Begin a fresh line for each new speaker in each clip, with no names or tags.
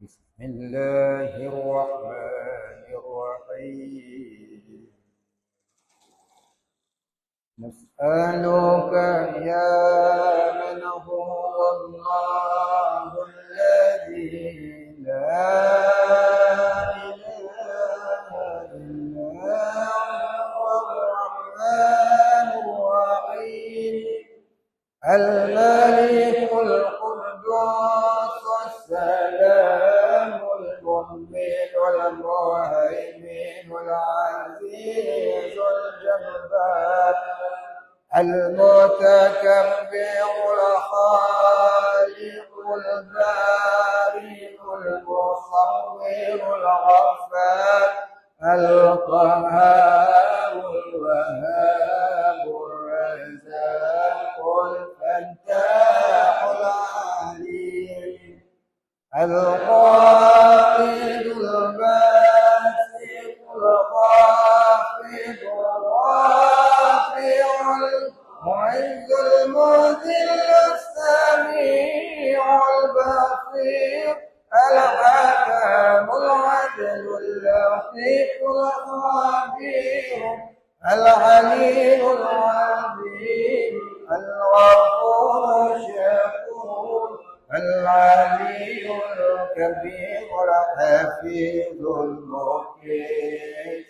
بسم الله الرحمن الرحيم. نسألك يا من هو الله الذي لا إله إلا هو الرحمن الرحيم الملك القدوس السلام المؤمن المهيمن العزيز الجبار المتكبر الخالق البارئ المصور الغفار القهار الوهاب الرزاق الفتاح العليم القائد الباسط الخافض الرافع المعز المذل السميع البصير الحكم العدل اللطيف الخبير العليم العظيم الغفور الشكور العلي الكبير الحفيظ المقيت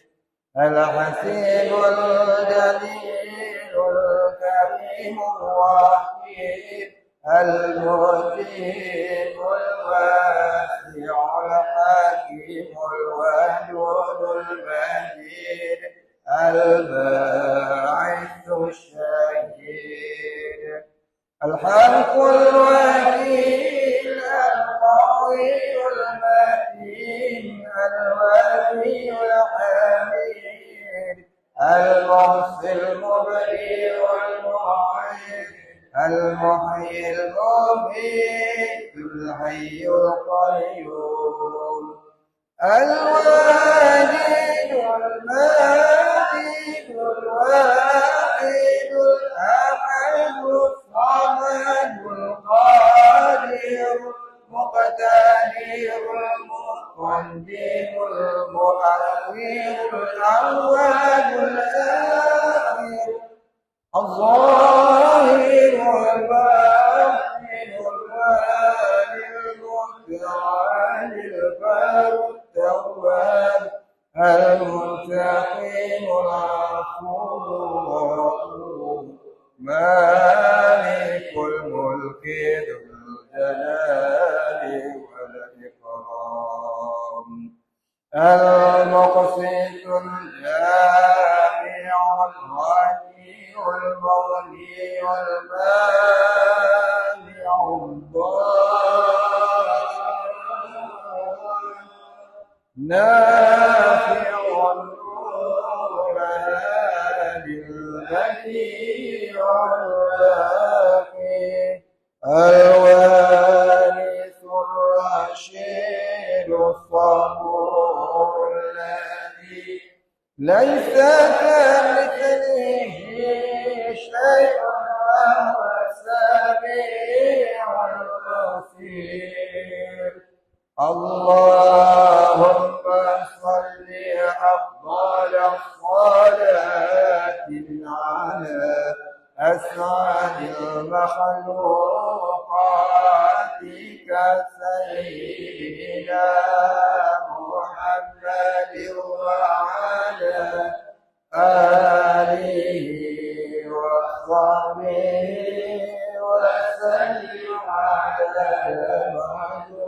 الحسين الجليل الكريم الوحيد المجيب الواسع الحكيم الودود المجيد الباعث الشهيد الحق الوكيل القوي المتين الولي الحميد المحصي المبدئ المعيد المحيي المميت الحي القيوم الواجد الماجد الواحد الأحد الصمد القادر المقتدر المقدم المؤخر الأول الآخر الظاهر والباطن الوالي المتعالي البار التواب المنتقم العفو الغفور مالك الملك ذو الجلال والإكرام المقسط الجامع الغني المغني والمانع الضار نافع النور هادي البديع الواقي الوارث الرشيد الصبور الذي ليس كمثله شيء وهو السميع البصير اللهم صل أفضل الصلاة على أسعد مخلوقاتك سيدنا محمد وعلى آله وصحبه وسلم على معلوماتك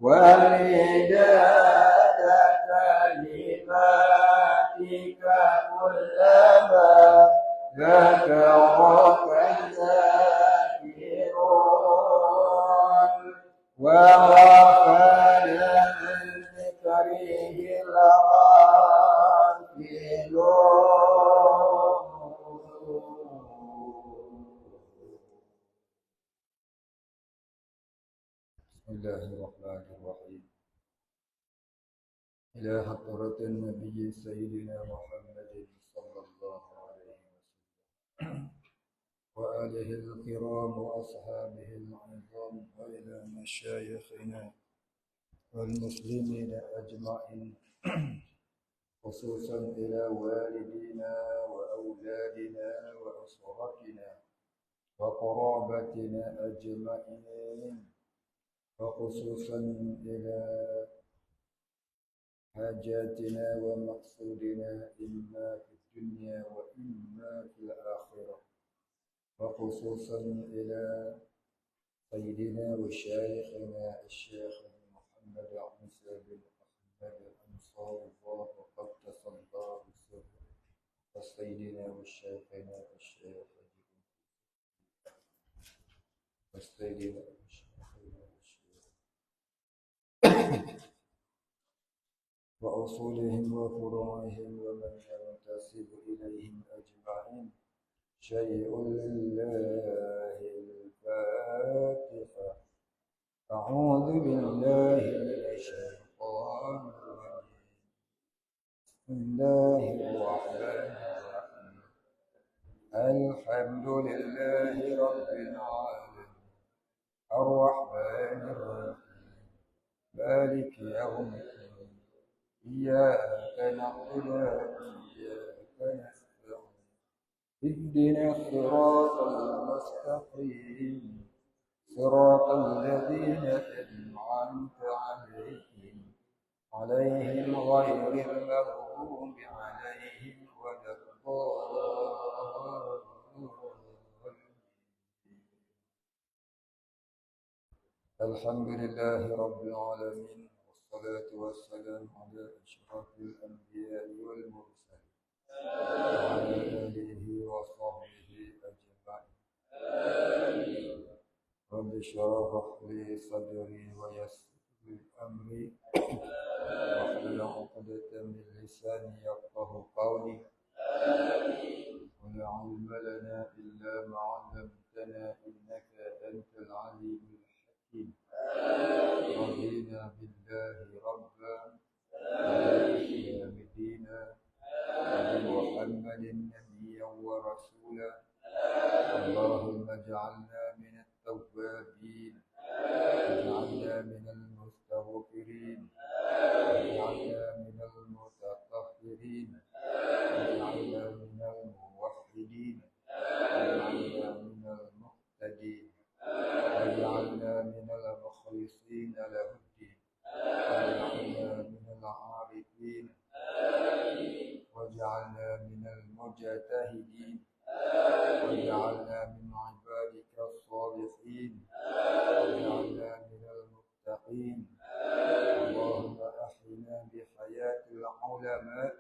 ومداد كلماتك كلما ذكرك الذاكرون وغفل عن ذكره بسم الله الرحمن الرحيم. إلى حضرة النبي سيدنا محمد صلى الله عليه وسلم وآله الكرام وأصحابه العظام وإلى مشايخنا والمسلمين أجمعين، خصوصا إلى والدينا وأولادنا وأسرتنا وقرابتنا أجمعين، وخصوصا إلى حاجاتنا ومقصودنا إما في الدنيا وإما في الآخرة، وخصوصا إلى سيدنا وشيخنا الشيخ محمد عيسى بن أحمد أنصار الله وقدس الله سره، وسيدنا وشيخنا الشيخ وسيدنا وشيخنا الشيخ وأصولهم وفروعهم ومن ينتسب إليهم أجمعين. شيء لله الفاتحة. أعوذ بالله من الشيطان الرجيم. بسم الله الرحمن الرحيم. الحمد لله رب العالمين الرحمن الرحيم مالك يوم الدين إياك نعبد وإياك نستعين اهدنا الصراط المستقيم صراط الذين أنعمت عليهم غير المغضوب عليهم ولا الضالين. الحمد لله رب العالمين، والصلاة والسلام على أشرف الأنبياء والمرسلين وعلى آله وصحبه أجمعين. رب اشرح لي صدري ويسر لي أمري واحلل عقدة من لساني يفقه قولي. ولا علم لنا إلا ما علمتنا إنك أنت العليم الحكيم. رضينا بالله ربا وبالإسلام دينا وبمحمد نبيا ورسولا. اللهم اجعلنا من التوابين واجعلنا من المستغفرين واجعلنا من المتطهرين واجعلنا من الموحدين واجعلنا من المهتدين واجعلنا من المخلصين له الدين واجعلنا من العارفين واجعلنا من المجتهدين واجعلنا من عبادك الصالحين واجعلنا من المتقين. اللهم أحينا بحياة العلماء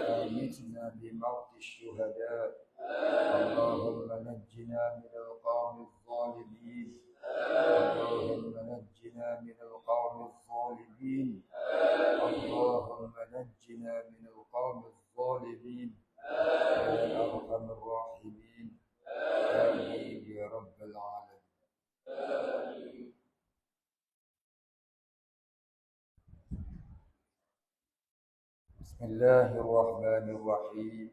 وأمتنا بموت الشهداء. اللهم نجنا من القوم الظالمين. اللهم نجنا من القوم الظالمين. اللهم نجنا من القوم الظالمين يا أرحم الراحمين. آمين يا رب العالمين. بسم الله الرحمن الرحيم.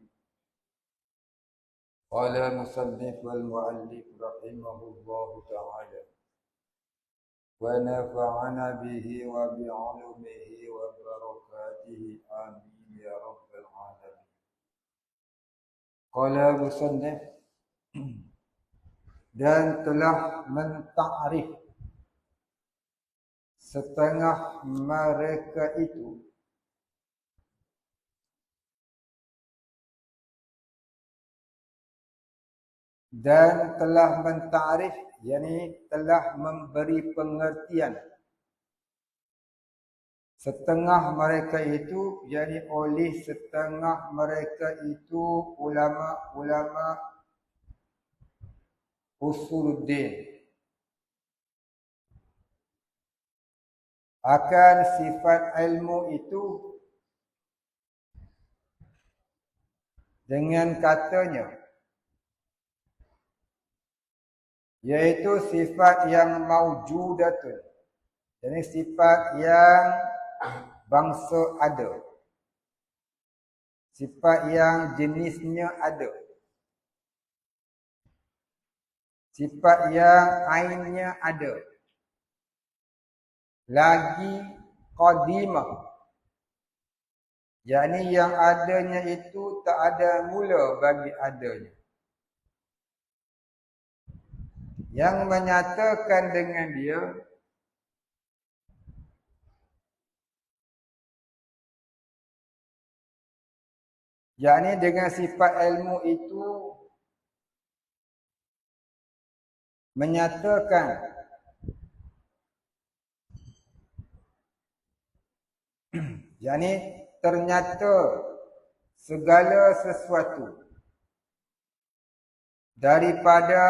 قال المصنف والمؤلف رحمه الله تعالى: ونفعنا به وبعلمه وبركاته آمين يا رب العالمين. قال المصنف dan telah mentakrif setengah mereka itu dan telah mentakrif, yakni telah memberi pengertian setengah mereka itu, yakni oleh setengah mereka itu ulama-ulama usuluddin akan sifat ilmu itu dengan katanya, yaitu sifat yang maujudatun, jadi sifat yang bangsa ada, sifat yang jenisnya ada. sifat yang ainnya ada. Lagi qadimah. Yakni yang adanya itu tak ada mula bagi adanya. Yang menyatakan dengan dia yakni dengan sifat ilmu itu menyatakan yakni ternyata segala sesuatu daripada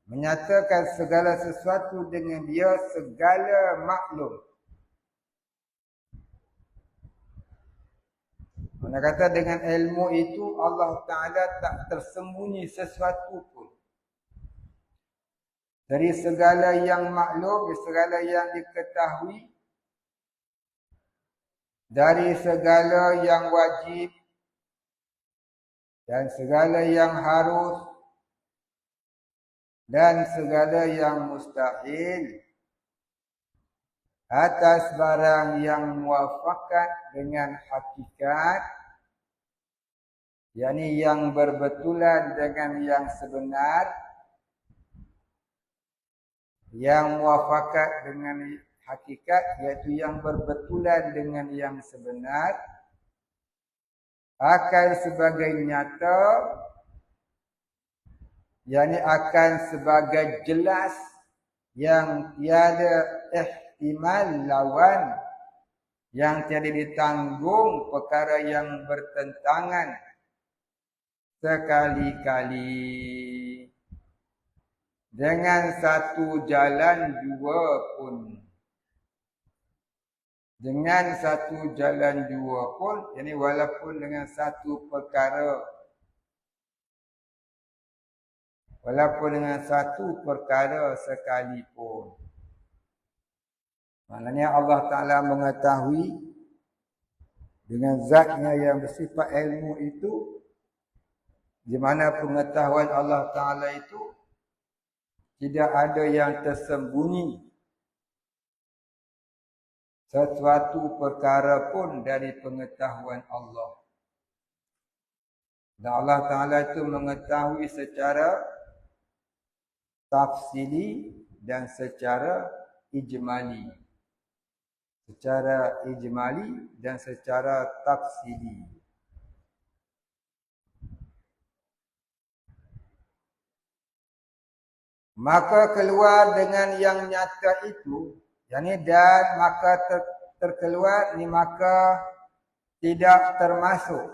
menyatakan segala sesuatu dengan dia segala maklum. Mana kata dengan ilmu itu Allah Ta'ala tak tersembunyi sesuatu pun. Dari segala yang maklum, dari segala yang diketahui, dari segala yang wajib dan segala yang harus dan segala yang mustahil, atas barang yang muafakat dengan hakikat, yakni yang berbetulan dengan yang sebenar, yang muafakat dengan hakikat iaitu yang berbetulan dengan yang sebenar, akan sebagai nyata, yakni akan sebagai jelas yang tiada ihtimal lawan, yang tiada ditanggung perkara yang bertentangan sekali-kali. Dengan satu jalan dua pun. Dengan satu jalan dua pun, yakni walaupun dengan satu perkara, walaupun dengan satu perkara sekalipun. Maknanya Allah Ta'ala mengetahui dengan zatnya yang bersifat ilmu itu, di mana pengetahuan Allah Ta'ala itu tidak ada yang tersembunyi sesuatu perkara pun dari pengetahuan Allah. Dan Allah Ta'ala itu mengetahui secara tafsili dan secara ijmali. Secara ijmali dan secara tafsili. Maka keluar dengan yang nyata itu, yakni dan maka terkeluar ni maka tidak termasuk.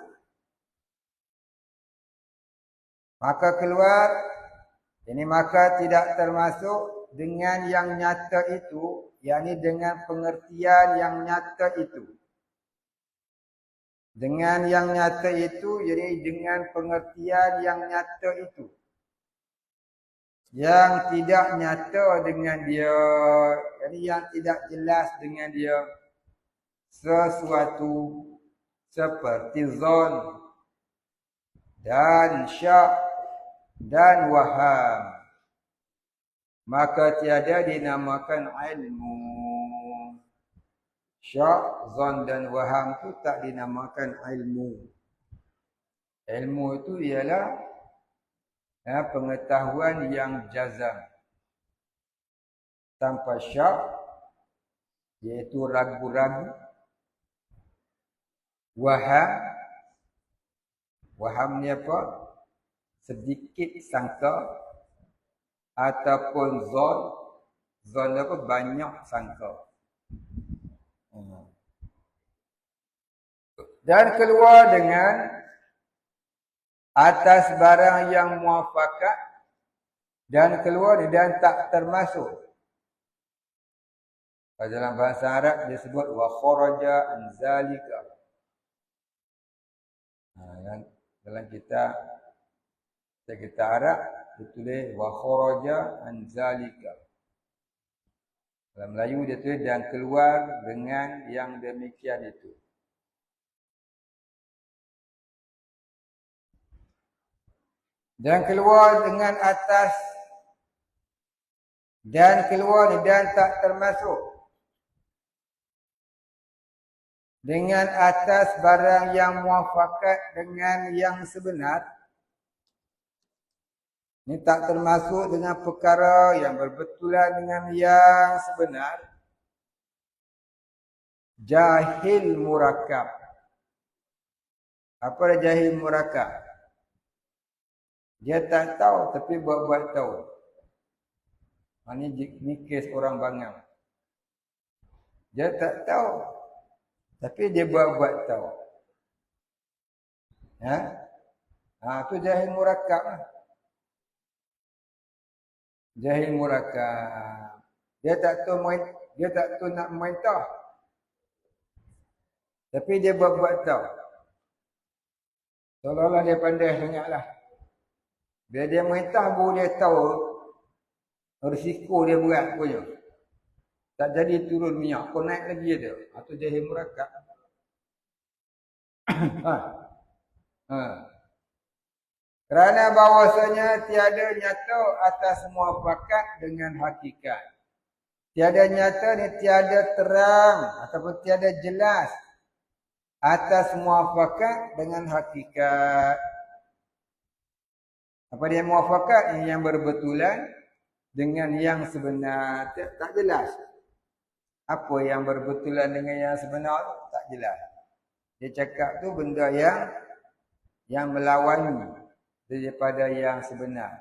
Maka keluar ini maka tidak termasuk dengan yang nyata itu, yakni dengan pengertian yang nyata itu. Dengan yang nyata itu, jadi dengan pengertian yang nyata itu. Yang tidak nyata dengan dia, jadi yang tidak jelas dengan dia, sesuatu seperti zon dan syak dan waham, maka tiada dinamakan ilmu. Syak, zon dan waham itu tak dinamakan ilmu. Ilmu itu ialah pengetahuan yang jazam tanpa syak, iaitu ragu-ragu. Waham, waham ni apa? Sedikit sangka. Ataupun zon, zon apa? Banyak sangka. Dan keluar dengan atas barang yang muafakat, dan keluar dan tak termasuk. Dalam bahasa Arab disebut wa kharaja an zalika. Dalam kita Arab ditulis wa kharaja an zalika. Dalam Melayu dia tulis dan keluar dengan yang demikian itu. Dan keluar dengan atas dan keluar dan tak termasuk dengan atas barang yang muafakat dengan yang sebenar. Ini tak termasuk dengan perkara yang berbetulan dengan yang sebenar. Jahil murakab. Apa dia jahil murakab? Dia tak tahu tapi buat-buat tahu. Ini kes orang bangang. Dia tak tahu tapi dia buat-buat tahu. Tu jahil murakab lah. Jahil murakab. Dia tak tahu nak mentah. Tapi dia buat-buat tahu. Seolah-olah dia pandai sangatlah. Bila dia mentah baru dia tahu risiko dia berat punya. Tak jadi turun minyak, kau naik lagi dia. Atau jahil murakab. Kerana bahawasanya tiada nyata atas muafakat dengan hakikat. Tiada nyata ni tiada terang ataupun tiada jelas atas muafakat dengan hakikat. Apa dia muafakat? Yang berbetulan dengan yang sebenar. Tak jelas. Apa yang berbetulan dengan yang sebenar? Tak jelas. Dia cakap tu benda yang melawan daripada yang sebenar.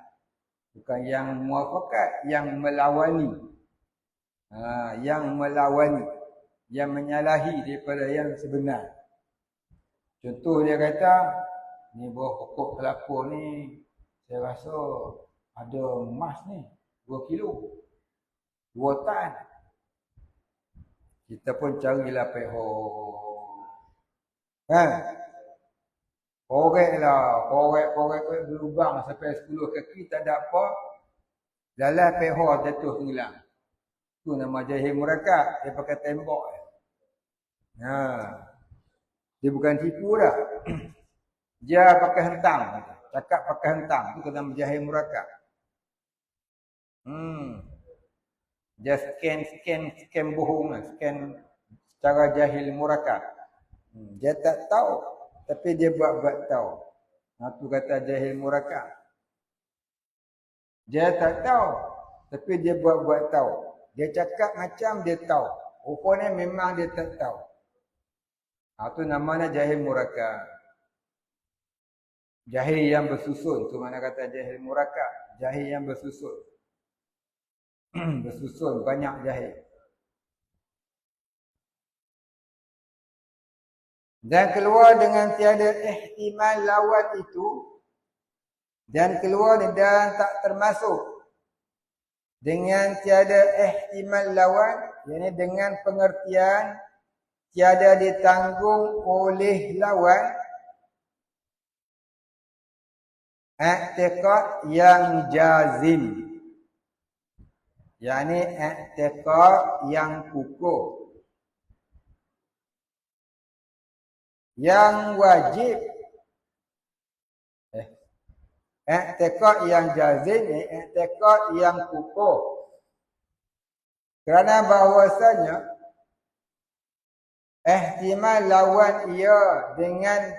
Bukan yang muafakat, yang melawani. Yang melawani. Yang menyalahi daripada yang sebenar. Contoh dia kata, ni buah pokok kelapa ni, saya rasa ada emas ni, 2 kilo. 2 tan. Kita pun carilah peho. Korek berlubang sampai 10 kaki, tak ada apa. Dalam peho jatuh tenggelam. Itu nama jahil murakab. Dia pakai tembok. Dia bukan tipu dah. Dia pakai hentam. Cakap pakai hentam. Itu kena jahil murakab. Dia scan bohong. Scan secara jahil murakab. Dia tak tahu. Tapi dia buat-buat tahu. Itu kata jahil murakab. Dia tak tahu. Tapi dia buat-buat tahu. Dia cakap macam dia tahu. Rupanya memang dia tak tahu. Itu namanya jahil murakab. Jahil yang bersusun. Itu mana kata jahil murakab. Jahil yang bersusun. Bersusun. Banyak jahil. Dan keluar dengan tiada ihtimal lawan itu. Dan keluar dan tak termasuk. Dengan tiada ihtimal lawan. Iaitu dengan pengertian tiada ditanggung oleh lawan. I'tiqad yang jazim. Iaitu i'tiqad yang kukuh. Yang wajib. I'tiqad yang jazim, i'tiqad yang kukuh. Kerana bahawasanya ihtimal lawan ia dengan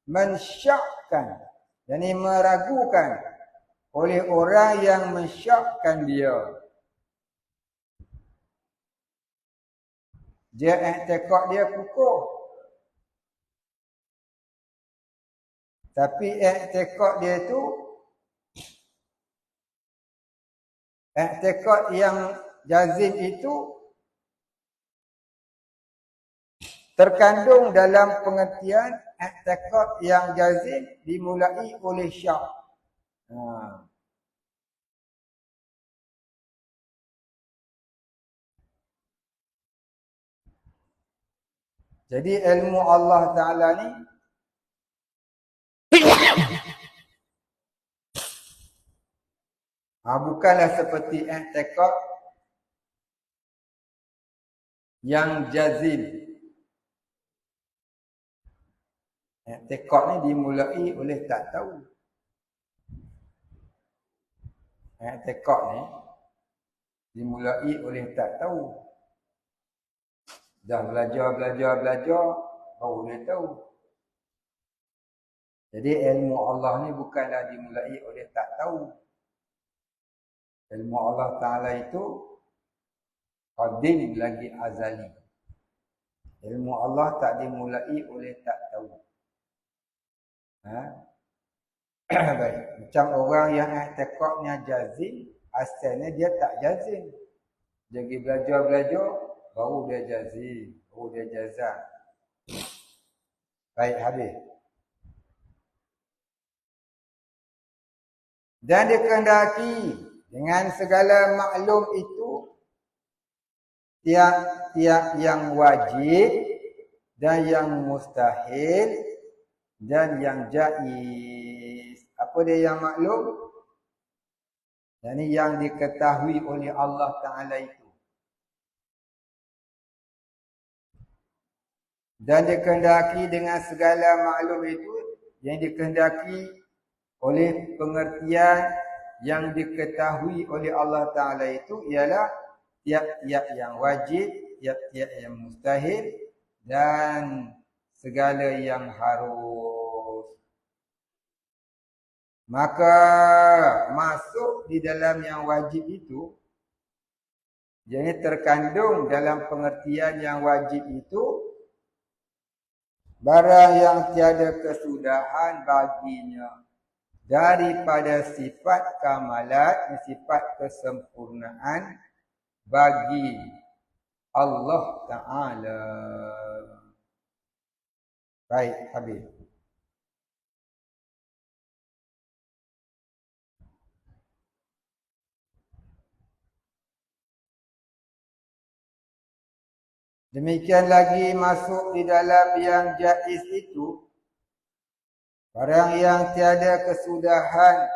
mensyakkan, yakni meragukan oleh orang yang mensyakkan dia. Dia i'tiqad dia kukuh. Tapi i'tiqad dia tu i'tiqad yang jazim itu terkandung dalam pengertian i'tiqad yang jazim dimulai oleh syak. Jadi ilmu Allah Ta'ala ni bukanlah seperti i'tiqad yang jazim. I'tiqad ni dimulai oleh tak tahu. I'tiqad ni dimulai oleh tak tahu. Dah belajar baru dia tahu. Jadi ilmu Allah ni bukanlah dimulai oleh tak tahu. Ilmu Allah Ta'ala itu qadim lagi azali. Ilmu Allah tak dimulai oleh tak tahu. Baik. Macam orang yang i'tiqadnya jazim, asalnya dia tak jazim. Jadi belajar baru dia jazim, baru dia jazam. Baik, habis. Dan dikehendaki dengan segala maklum itu tiap-tiap yang wajib dan yang mustahil dan yang jaiz. Apa dia yang maklum? Dan ini yang diketahui oleh Allah Ta'ala itu. Dan dikehendaki dengan segala maklum itu, yang dikehendaki oleh pengertian yang diketahui oleh Allah Ta'ala itu ialah tiap-tiap yang wajib, tiap-tiap yang mustahil dan segala yang harus. Maka masuk di dalam yang wajib itu, jadi terkandung dalam pengertian yang wajib itu barang yang tiada kesudahan baginya daripada sifat kamalat, sifat kesempurnaan bagi Allah Ta'ala. Baik, habis. Demikian lagi masuk di dalam yang jaiz itu, barang yang tiada kesudahan,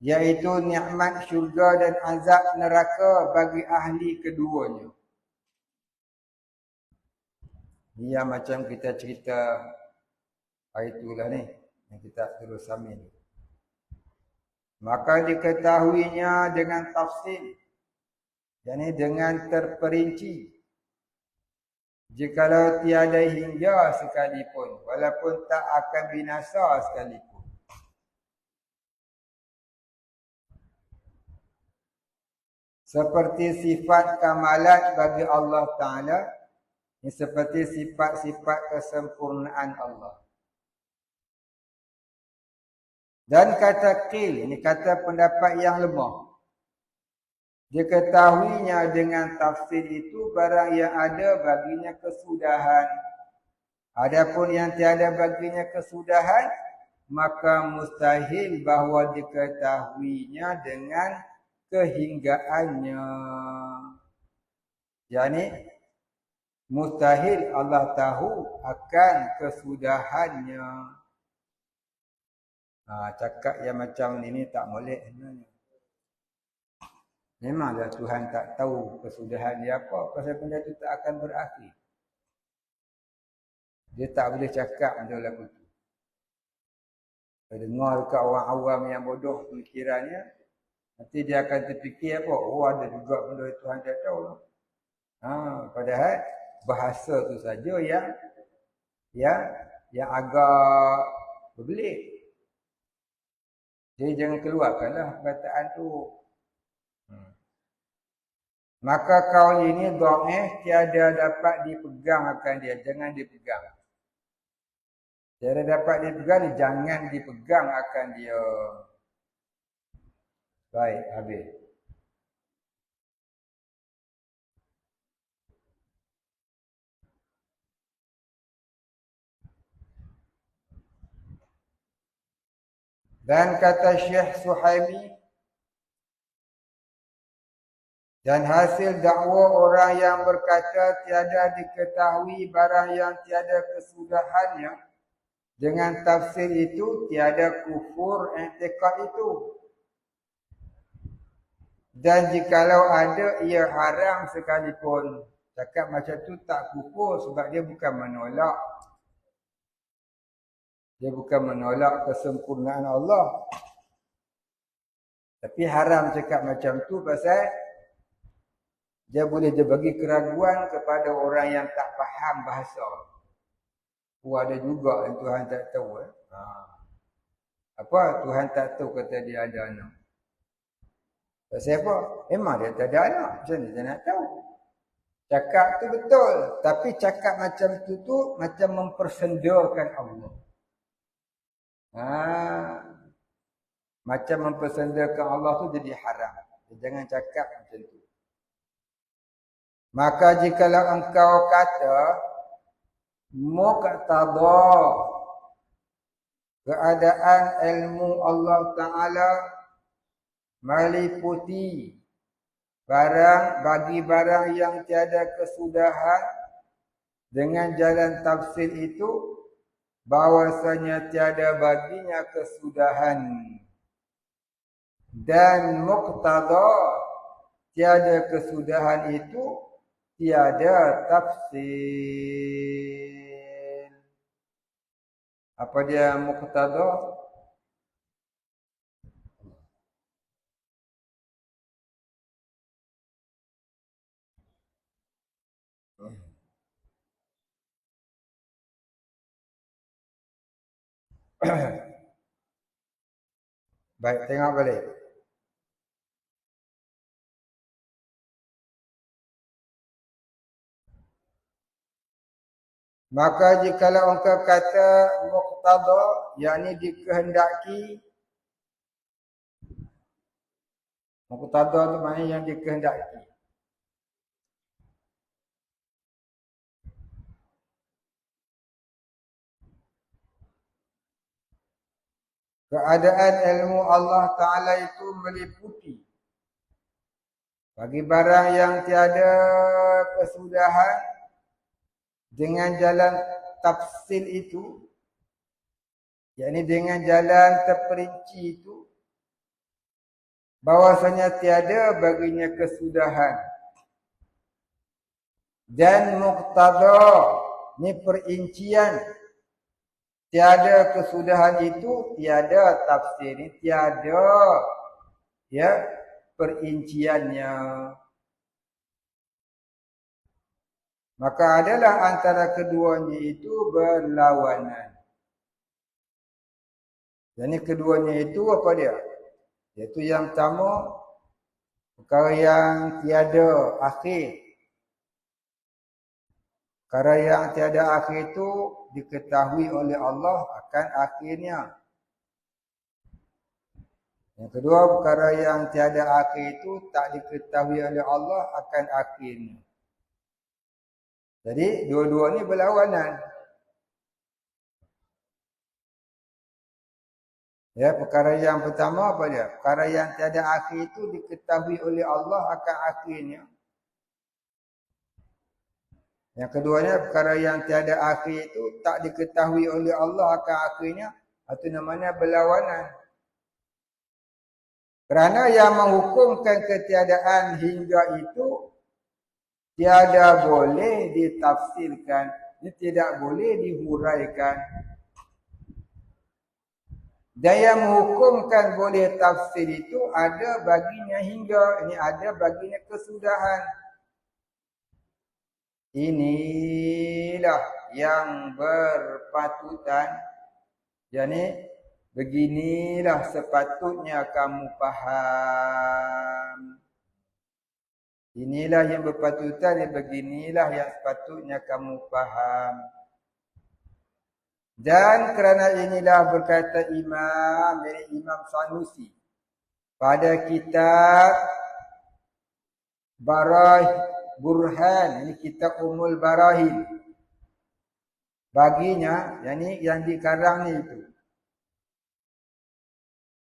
iaitu nikmat syurga dan azab neraka bagi ahli keduanya. Ini yang macam kita cerita hari itulah ni, yang kita terus samin. Maka diketahuinya dengan tafsir, yakni dengan terperinci. Jikalau tiada hingga sekalipun, walaupun tak akan binasa sekalipun. Seperti sifat kamalat bagi Allah Ta'ala, ini seperti sifat-sifat kesempurnaan Allah. Dan kata qil, ini kata pendapat yang lemah. Diketahuinya dengan tafsir itu barang yang ada baginya kesudahan. Adapun yang tiada baginya kesudahan, maka mustahil bahawa diketahuinya dengan kehinggaannya. Yani mustahil Allah tahu akan kesudahannya. Cakap yang macam ini tak molek sebenarnya. Memanglah Tuhan tak tahu kesudahan dia apa, pasal benda itu tak akan berakhir. Dia tak boleh cakap macam lagu tu. Dengar dekat orang awam yang bodoh pemikirannya, nanti dia akan terfikir apa? Oh, ada juga benda Tuhan tak tahu. Padahal bahasa tu saja yang agak berbelit. Jadi jangan keluarkanlah perkataan tu. Maka kaul ini dhaif, tiada dapat dipegang akan dia, jangan dipegang. Tiada dapat dipegang, jangan dipegang akan dia. Baik, habis. Dan kata Syekh Suhaimi, dan hasil dakwa orang yang berkata tiada diketahui barang yang tiada kesudahannya, dengan tafsir itu tiada kufur i'tiqad itu. Dan jikalau ada, ia haram sekalipun. Cakap macam tu tak kufur sebab dia bukan menolak. Dia bukan menolak kesempurnaan Allah. Tapi haram cakap macam tu pasal dia bagi keraguan kepada orang yang tak faham bahasa. Ada juga yang Tuhan tak tahu. Apa? Tuhan tak tahu kata dia ada anak. Pasal apa? Memang dia tak ada anak. Macam ni dia nak tahu. Cakap tu betul. Tapi cakap macam tu macam mempersendakan Allah. Macam mempersendakan Allah tu jadi haram. Jangan cakap macam tu. Maka jikalau engkau kata muqtada keadaan ilmu Allah Ta'ala meliputi bagi barang yang tiada kesudahan dengan jalan tafsir itu bahwasanya tiada baginya kesudahan dan muqtada tiada kesudahan itu tiada tafsir. Apa dia muqtada? Baik, tengok balik. Maka jikalau engkau kata muqtada, yakni dikehendaki. Muqtada tu maknanya yang dikehendaki. Keadaan ilmu Allah Ta'ala itu meliputi bagi barang yang tiada kesudahan dengan jalan tafsil itu, yakni dengan jalan terperinci itu, bahwasanya tiada baginya kesudahan. Dan muqtada, ni perincian, tiada kesudahan itu, tiada tafsir, ni tiada perinciannya. Maka adalah antara keduanya itu berlawanan. Jadi keduanya itu apa dia? Iaitu yang pertama, perkara yang tiada akhir. Perkara yang tiada akhir itu diketahui oleh Allah akan akhirnya. Yang kedua, perkara yang tiada akhir itu tak diketahui oleh Allah akan akhirnya. Jadi dua-dua ni berlawanan. Ya, perkara yang pertama apa dia? Perkara yang tiada akhir itu diketahui oleh Allah akan akhirnya. Yang keduanya, perkara yang tiada akhir itu tak diketahui oleh Allah akan akhirnya. Itu namanya berlawanan. Kerana yang menghukumkan ketiadaan hingga itu tiada boleh ditafsirkan, ini tidak boleh dihuraikan. Dan yang menghukumkan boleh tafsir itu ada baginya hingga, ini ada baginya kesudahan. Inilah yang berpatutan, yakni beginilah sepatutnya kamu faham. Inilah yang berpatutan, beginilah yang sepatutnya kamu faham. Dan kerana inilah berkata Imam Sanusi pada kitab Burhan, ini kitab Ummul Barahin. Baginya, yang dikarang ni itu.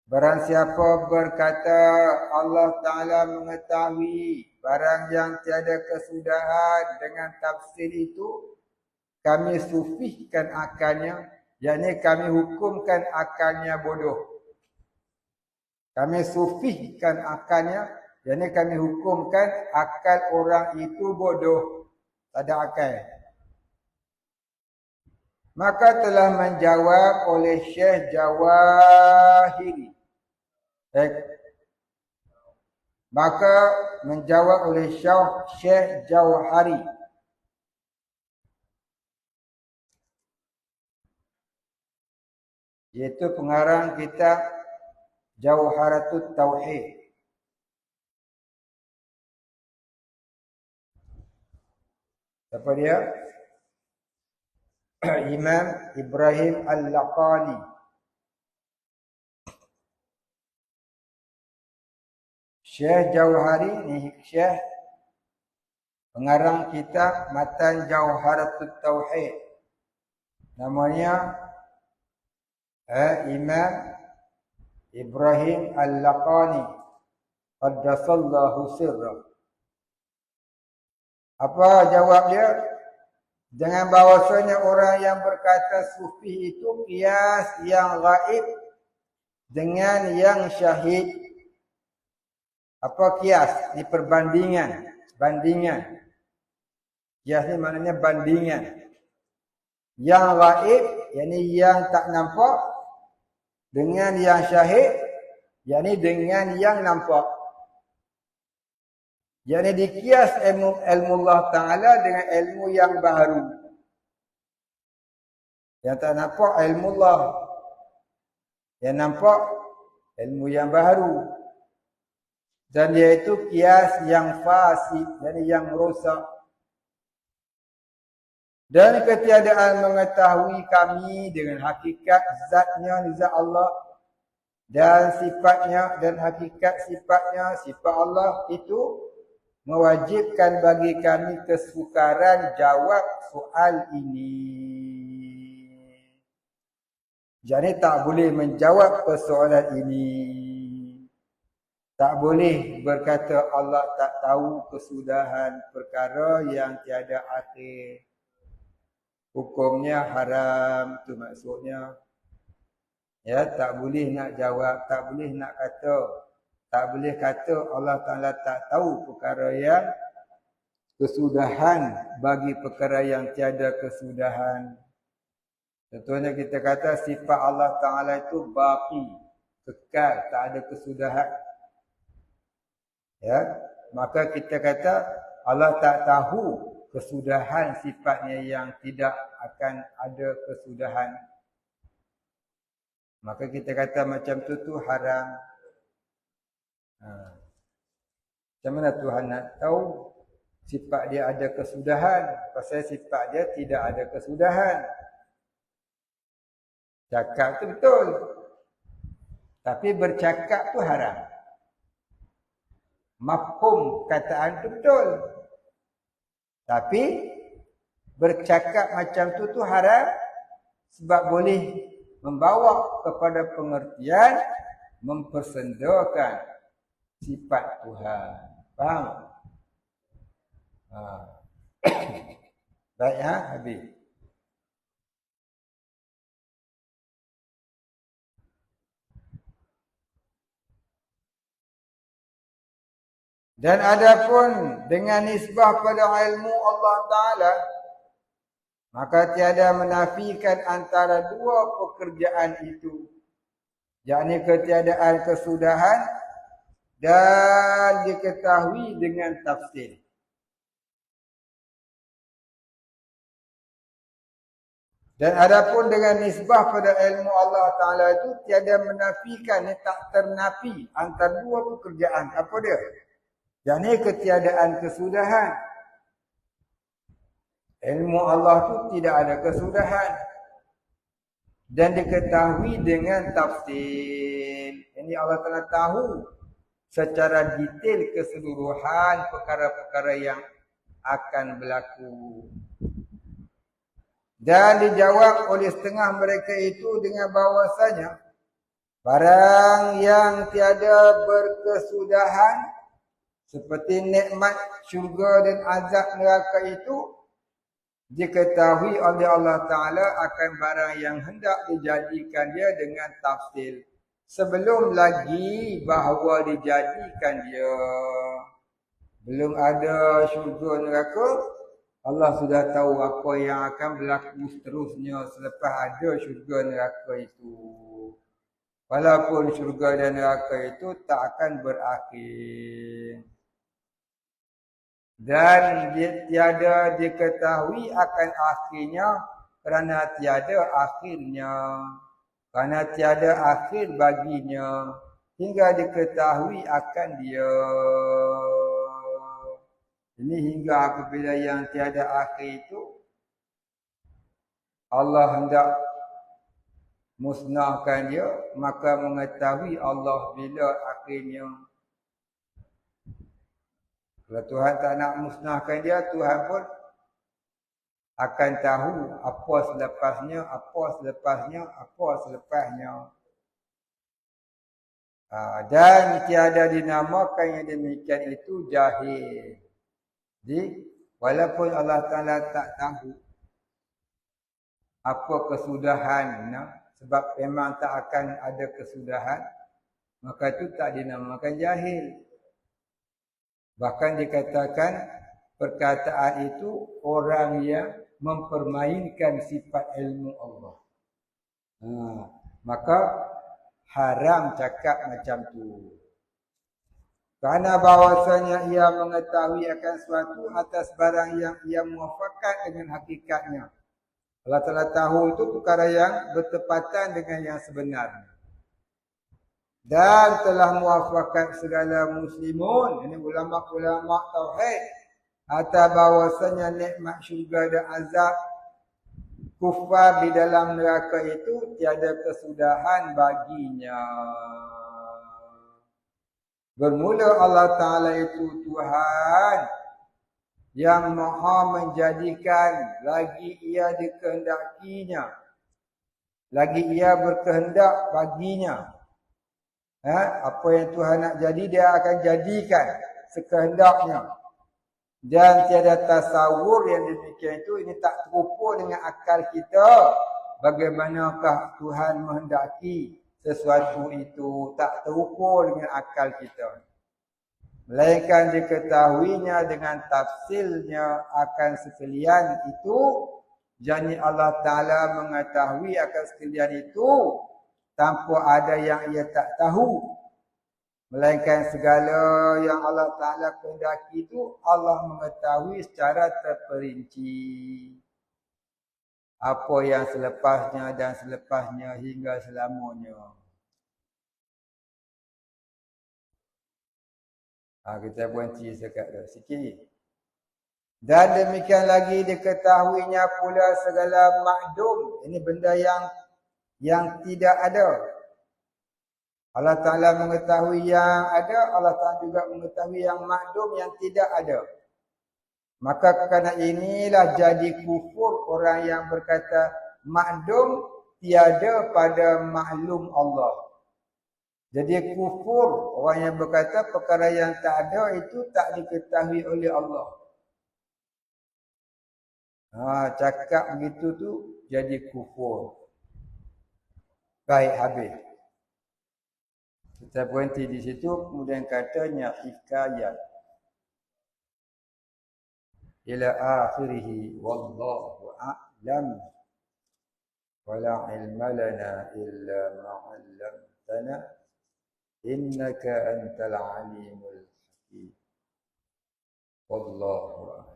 Barang siapa berkata Allah Ta'ala mengetahui barang yang tiada kesudahan dengan tafsir itu, kami sufihkan akalnya, yakni kami hukumkan akalnya bodoh. Kami sufihkan akalnya, yakni kami hukumkan akal orang itu bodoh. Tak ada akal. Maka telah menjawab oleh Syekh Jawahiri. Maka menjawab oleh Syekh Jauhari, iaitu pengarang kitab Jauharatut Tauhid. Siapa dia? Imam Ibrahim Al-Laqani. Syekh Jauhari ni Syekh pengarang kitab Matan Jauharatut Tauhid. Namanya Imam Ibrahim Al-Laqani qaddasallahu sirrah. Apa jawab dia? Dengan bahawasanya orang yang berkata sufi itu kias yang gaib dengan yang syahid. Apa kias? Ini perbandingan, bandingan. Kias ni maknanya bandingan. Yang gaib, yakni yang tak nampak, dengan yang syahid, yakni dengan yang nampak. Yakni dikias ilmu Allah Ta'ala dengan ilmu yang baru. Yang tak nampak ilmu Allah. Yang nampak ilmu yang baru. Dan iaitu kias yang fasid, yakni yang rosak. Dan ketiadaan mengetahui kami dengan hakikat zatnya, zat Allah. Dan sifatnya dan hakikat sifatnya, sifat Allah itu mewajibkan bagi kami kesukaran jawab soal ini. Jadi tak boleh menjawab persoalan ini. Tak boleh berkata Allah tak tahu kesudahan perkara yang tiada akhir. Hukumnya haram, itu maksudnya. Ya, tak boleh nak jawab, tak boleh nak kata. Tak boleh kata Allah Ta'ala tak tahu perkara yang kesudahan bagi perkara yang tiada kesudahan. Contohnya kita kata sifat Allah Ta'ala itu baqi, kekal, tak ada kesudahan. Ya, maka kita kata Allah tak tahu kesudahan sifatnya yang tidak akan ada kesudahan. Maka kita kata macam tu haram. Macam mana Tuhan nak tahu sifat dia ada kesudahan? Pasal sifat dia tidak ada kesudahan. Cakap tu betul. Tapi bercakap tu haram. Mafhum kataan tu betul. Tapi bercakap macam tu haram sebab boleh membawa kepada pengertian mempersendakan sifat Tuhan. Faham? Baik, habis. Dan adapun dengan nisbah pada ilmu Allah Ta'ala, maka tiada menafikan antara dua pekerjaan itu, yakni ketiadaan kesudahan dan diketahui dengan tafsir. Dan adapun dengan nisbah pada ilmu Allah Ta'ala itu tiada menafikan, tak ternafi antara dua pekerjaan. Apa dia? Yakni ketiadaan kesudahan. Ilmu Allah itu tidak ada kesudahan. Dan diketahui dengan tafsir. Ini Allah Ta'ala tahu secara detail keseluruhan perkara-perkara yang akan berlaku. Dan dijawab oleh setengah mereka itu dengan bahawasanya barang yang tiada berkesudahan seperti nikmat syurga dan azab neraka itu diketahui oleh Allah Ta'ala akan barang yang hendak dijadikan dia dengan tafsil. Sebelum lagi bahawa dijadikan dia. Belum ada syurga neraka, Allah sudah tahu apa yang akan berlaku seterusnya selepas ada syurga neraka itu. Walaupun syurga dan neraka itu tak akan berakhir. Dan tiada diketahui akan akhirnya kerana tiada akhirnya. Kerana tiada akhir baginya hingga diketahui akan dia. Ini hingga apabila yang tiada akhir itu Allah hendak musnahkan dia, maka mengetahui Allah bila akhirnya. Kalau Tuhan tak nak musnahkan dia, Tuhan pun akan tahu apa selepasnya, apa selepasnya, apa selepasnya. Dan tiada dinamakan yang demikian itu jahil. Jadi, walaupun Allah Ta'ala tak tahu apa kesudahan, sebab memang tak akan ada kesudahan, maka itu tak dinamakan jahil. Bahkan dikatakan perkataan itu orang yang mempermainkan sifat ilmu Allah. Maka haram cakap macam tu. Kerana bahawasanya ia mengetahui akan suatu atas barang yang ia muafakat dengan hakikatnya. Allah Ta'ala tahu itu perkara yang bertepatan dengan yang sebenarnya. Dan telah muafakat segala muslimun, ini ulama-ulama tauhid, atas bahawasanya nikmat syurga dan azab kufar di dalam neraka itu tiada kesudahan baginya. Bermula Allah Ta'ala itu Tuhan yang maha menjadikan lagi ia dikehendakinya, lagi ia berkehendak baginya. Apa yang Tuhan nak jadi, dia akan jadikan sekehendaknya. Dan tiada tasawur yang demikian itu, ini tak terupa dengan akal kita. Bagaimanakah Tuhan menghendaki sesuatu itu, tak terupa dengan akal kita. Melainkan diketahuinya dengan tafsilnya akan sekalian itu. Jadi Allah Ta'ala mengetahui akan sekalian itu tanpa ada yang ia tak tahu. Melainkan segala yang Allah Ta'ala kehendaki itu Allah mengetahui secara terperinci. Apa yang selepasnya dan selepasnya hingga selamanya. Kita berhenti sikit. Dan demikian lagi diketahuinya pula segala makdum. Ini benda yang tidak ada. Allah Ta'ala mengetahui yang ada, Allah Ta'ala juga mengetahui yang makdum, yang tidak ada. Maka kerana inilah jadi kufur orang yang berkata makdum tiada pada maklum Allah. Jadi kufur orang yang berkata perkara yang tak ada itu tak diketahui oleh Allah. Cakap begitu tu jadi kufur. Baik, habis. Kita berhenti di situ, kemudian katanya hikayat. Ila akhirih, wallahu a'lam. Wala ilma lana illa ma'allamtana. Innaka antal alimul hakim. Wallahu a'lam.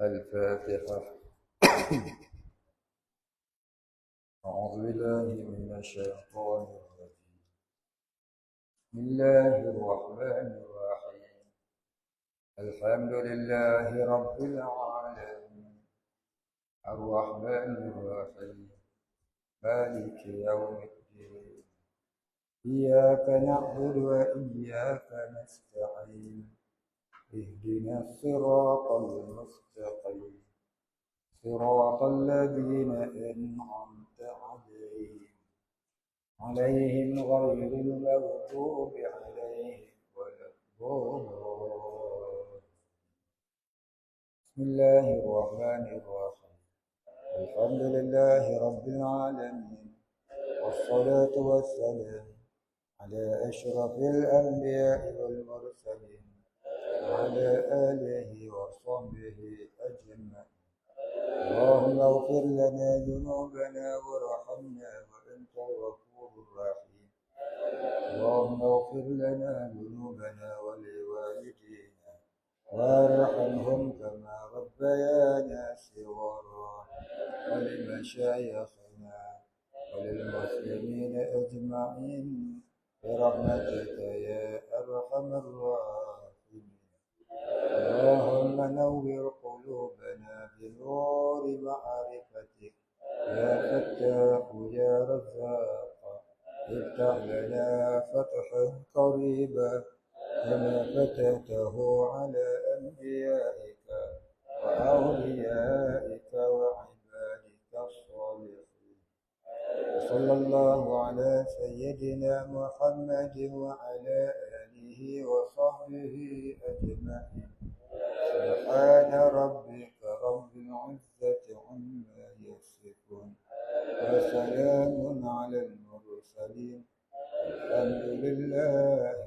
Al-Fatihah. أعوذ بالله من الشيطان الرجيم. بسم الله الرحمن الرحيم. الحمد لله رب العالمين. الرحمن الرحيم. مالك يوم الدين. إياك نعبد وإياك نستعين. اهدنا الصراط المستقيم. صراط الذين أنعمت عليهم غير المغضوب عليهم ولا الضالين. بسم الله الرحمن الرحيم. الحمد لله رب العالمين. والصلاة والسلام على أشرف الأنبياء والمرسلين وعلى آله وصحبه أجمعين. اللهم اغفر لنا ذنوبنا وارحمنا وأنت الغفور الرحيم. اللهم اغفر لنا ذنوبنا ولوالدينا وارحمهم كما ربيانا صغارا، ولمشايخنا وللمسلمين أجمعين برحمتك يا أرحم الراحمين. اللهم نور قلوبنا بنور معرفتك يا فتاح يا رزاق، افتح لنا فتحا قريبا كما فتحته على أنبيائك وأوليائك وعبادك الصالحين. وصلى الله على سيدنا محمد وعلى آله وصحبه أجمعين. سبحان ربك رب العزة عما يصفون وسلام على المرسلين، الحمد لله